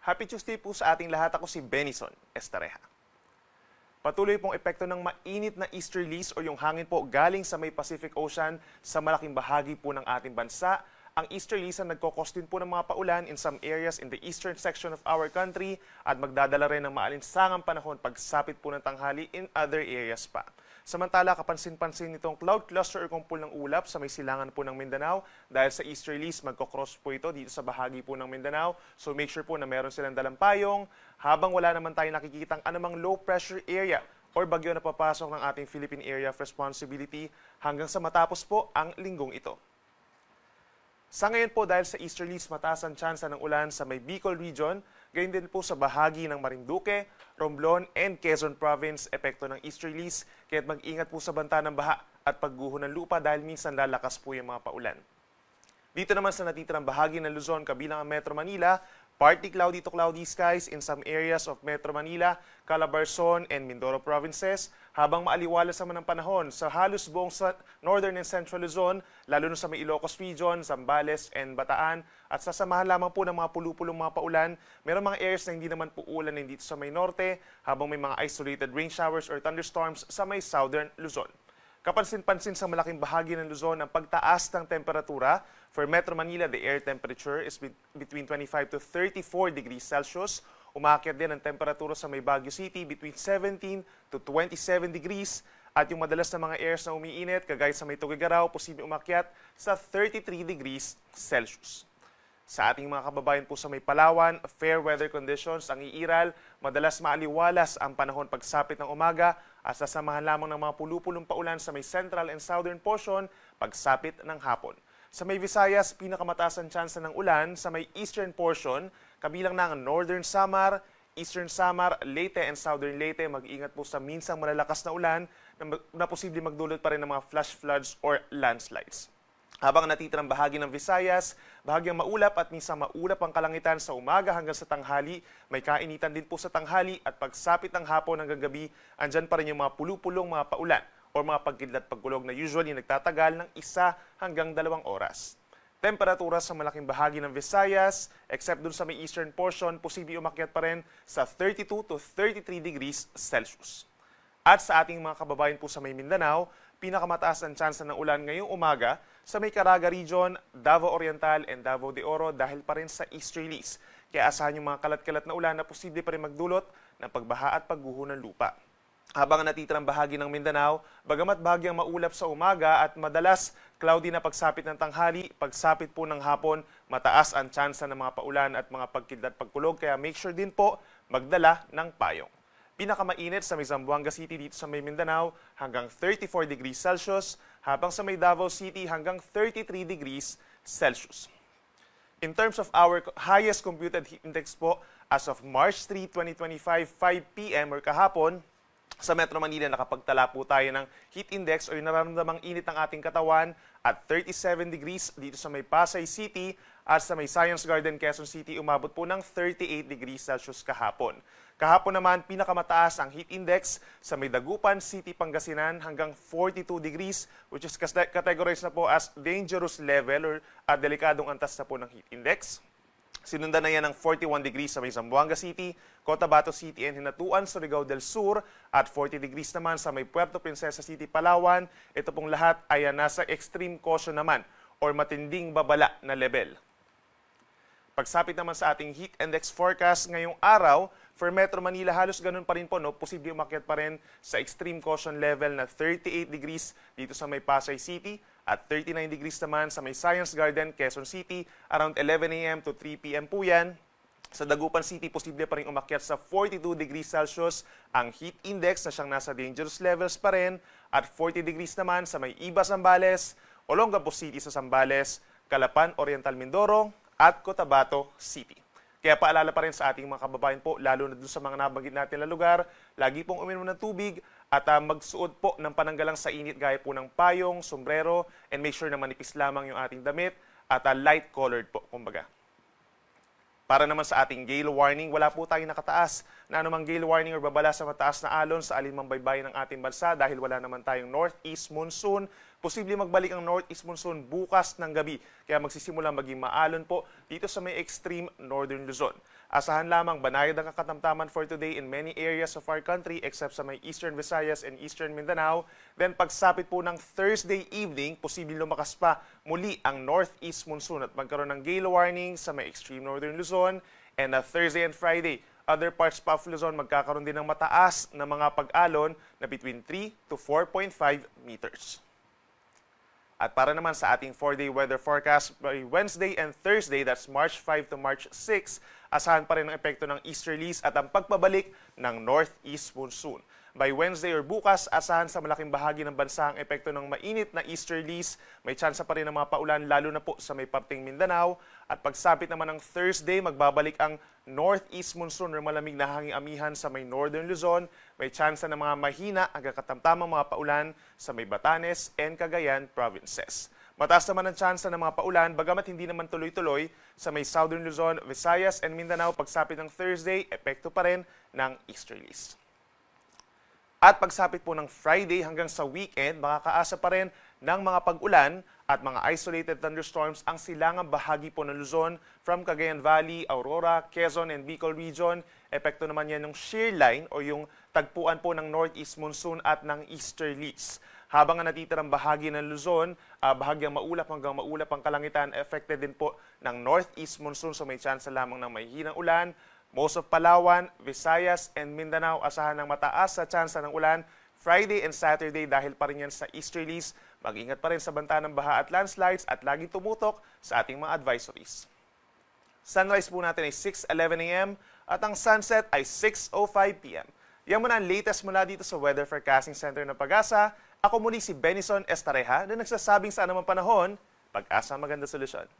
Happy Tuesday po sa ating lahat. Ako si Benison Estareja. Patuloy pong epekto ng mainit na easterlies o yung hangin po galing sa may Pacific Ocean sa malaking bahagi po ng ating bansa. Ang easterlies ang nagkokos din po ng mga paulan in some areas in the eastern section of our country at magdadala rin ng maalinsangang panahon pagsapit po ng tanghali in other areas pa. Samantala, kapansin-pansin nitong cloud cluster o kumpul ng ulap sa may silangan po ng Mindanao dahil sa easterlies, magkocross po ito dito sa bahagi po ng Mindanao. So make sure po na meron silang dalang payong habang wala naman tayo nakikitang anumang low pressure area or bagyo na papasok ng ating Philippine Area of Responsibility hanggang sa matapos po ang linggong ito. Sa ngayon po dahil sa easterlies, mataas ang tsansa ng ulan sa may Bicol region, gayon din po sa bahagi ng Marinduque, Romblon, and Quezon Province, epekto ng easterlies, kaya't mag-ingat po sa banta ng baha at pagguho ng lupa dahil minsan lalakas po yung mga paulan. Dito naman sa natitirang bahagi ng Luzon, kabilang ang Metro Manila, partly cloudy to cloudy skies in some areas of Metro Manila, Calabarzon, and Mindoro provinces, habang maaliwalas naman ang panahon sa halos buong Northern and Central Luzon, lalo na sa may Ilocos Region, Zambales, and Bataan, at sasamahan lamang po ng mga pulupulong mga paulan. Merong mga areas na hindi naman po ulan dito sa may norte, habang may mga isolated rain showers or thunderstorms sa may Southern Luzon. Kapansin-pansin sa malaking bahagi ng Luzon ang pagtaas ng temperatura. For Metro Manila, the air temperature is between 25 to 34 degrees Celsius. Umaakyat din ang temperatura sa may Baguio City between 17 to 27 degrees. At yung madalas na mga airs na umiinit, kagaya sa may Tuguegarao, posible umakyat sa 33 degrees Celsius. Sa ating mga kababayan po sa may Palawan, fair weather conditions ang iiral, madalas maaliwalas ang panahon pagsapit ng umaga at sasamahan lamang ng mga pulupulong paulan sa may central and southern portion pagsapit ng hapon. Sa may Visayas, pinakamataas ang tsansa ng ulan sa may eastern portion, kabilang na ang northern Samar, eastern Samar, Leyte and southern Leyte. Mag-iingat po sa minsang malalakas na ulan na posible magdulot pa rin ng mga flash floods or landslides. Habang natitirang bahagi ng Visayas, bahagyang maulap at minsan maulap ang kalangitan sa umaga hanggang sa tanghali. May kainitan din po sa tanghali at pagsapit ng hapon hanggang gabi, andyan pa rin yung mga pulupulong mga paulan o mga pagkidlat pagkulog na usually nagtatagal ng 1 hanggang 2 oras. Temperatura sa malaking bahagi ng Visayas, except dun sa may eastern portion, posible umakyat pa rin sa 32 to 33 degrees Celsius. At sa ating mga kababayan po sa may Mindanao, pinakamataas ang tsansa ng ulan ngayong umaga sa may Caraga Region, Davao Oriental, and Davao de Oro dahil pa rin sa easterlies. Kaya asahan yung mga kalat-kalat na ulan na posible pa rin magdulot ng pagbaha at pagguho ng lupa. Habang natitirang bahagi ng Mindanao, bagamat bahagyang maulap sa umaga at madalas cloudy na pagsapit ng tanghali, pagsapit po ng hapon, mataas ang tsansa ng mga paulan at mga pagkidlat pagkulog. Kaya make sure din po magdala ng payong. Pinakamainit sa may Zamboanga City dito sa may Mindanao hanggang 34 degrees Celsius, habang sa may Davao City hanggang 33 degrees Celsius. In terms of our highest computed heat index po, as of March 3, 2025, 5 p.m. or kahapon, sa Metro Manila nakapagtala po tayo ng heat index o yung nararamdamang init ng ating katawan at 37 degrees dito sa may Pasay City at sa may Science Garden, Quezon City, umabot po ng 38 degrees Celsius kahapon. Kahapon naman, pinakamataas ang heat index sa may Dagupan City, Pangasinan hanggang 42 degrees, which is categorized na po as dangerous level or delikadong antas na po ng heat index. Sinundan na yan ng 41 degrees sa may Zamboanga City, Cotabato City, and Hinatuan, Surigao del Sur, at 40 degrees naman sa may Puerto Princesa City, Palawan. Ito pong lahat ay nasa extreme caution naman or matinding babala na level. Pagsapit naman sa ating heat index forecast ngayong araw, for Metro Manila, halos ganun pa rin po, no? Posible umakyat pa rin sa extreme caution level na 38 degrees dito sa may Pasay City at 39 degrees naman sa may Science Garden, Quezon City. Around 11 a.m. to 3 p.m. po yan. Sa Dagupan City, posible pa rin umakyat sa 42 degrees Celsius ang heat index na siyang nasa dangerous levels pa rin at 40 degrees naman sa may Iba, Zambales, Olongapo City sa Zambales, Calapan, Oriental Mindoro, at Cotabato City. Kaya paalala pa rin sa ating mga kababayan po, lalo na dun sa mga nabanggit natin na lugar, lagi pong uminom ng tubig at magsuot po ng pananggalang sa init gaya po ng payong, sombrero, and make sure na manipis lamang yung ating damit at light-colored po, kumbaga. Para naman sa ating gale warning, wala po tayong nakataas na anumang gale warning o babala sa mataas na alon sa alinmang baybayin ng ating bansa dahil wala naman tayong northeast monsoon. Posible magbalik ang northeast monsoon bukas ng gabi, kaya magsisimula maging maalon po dito sa may extreme northern Luzon. Asahan lamang banayad ang katamtaman for today in many areas of our country except sa may Eastern Visayas and Eastern Mindanao. Then pagsapit po ng Thursday evening, posibleng lumakas pa muli ang northeast monsoon at magkaroon ng gale warning sa may extreme northern Luzon. And Thursday and Friday, other parts pa of Luzon magkakaroon din ng mataas na mga pag-alon na between 3 to 4.5 meters. At para naman sa ating 4-day weather forecast, by Wednesday and Thursday, that's March 5 to March 6, asahan pa rin ang epekto ng easterlies at ang pagbabalik ng northeast monsoon. By Wednesday or bukas, asahan sa malaking bahagi ng bansa ang epekto ng mainit na easterlies. May tsansa pa rin ng mga paulan lalo na po sa may parting Mindanao. At pagsapit naman ng Thursday, magbabalik ang northeast monsoon or malamig na hanging amihan sa may northern Luzon. May tsansa ng mga mahina hanggang katamtamang mga paulan sa may Batanes and Cagayan provinces. Mataas naman ang tsansa ng mga paulan, bagamat hindi naman tuloy-tuloy sa may southern Luzon, Visayas and Mindanao. Pagsapit ng Thursday, epekto pa rin ng easterlies. At pagsapit po ng Friday hanggang sa weekend, makakaasa pa rin ng mga pag-ulan at mga isolated thunderstorms ang silangang bahagi po ng Luzon from Cagayan Valley, Aurora, Quezon, and Bicol region. Epekto naman yan ng shear line o yung tagpuan po ng northeast monsoon at ng easterlies. Habang ang natitirang bahagi ng Luzon, bahagyang maulap hanggang maulap ang kalangitan, affected din po ng northeast monsoon, so may chance lamang ng mahihinang ulan. Most of Palawan, Visayas, and Mindanao asahan ng mataas sa tsansa ng ulan Friday and Saturday dahil pa rin yan sa easterlies. Mag-ingat pa rin sa banta ng baha at landslides at laging tumutok sa ating mga advisories. Sunrise po natin ay 6:11 a.m. at ang sunset ay 6:05 p.m. Yan muna ang latest mula dito sa Weather Forecasting Center ng Pag-asa. Ako muli si Benison Estareja na nagsasabing sa anumang panahon, Pag-asa maganda solusyon.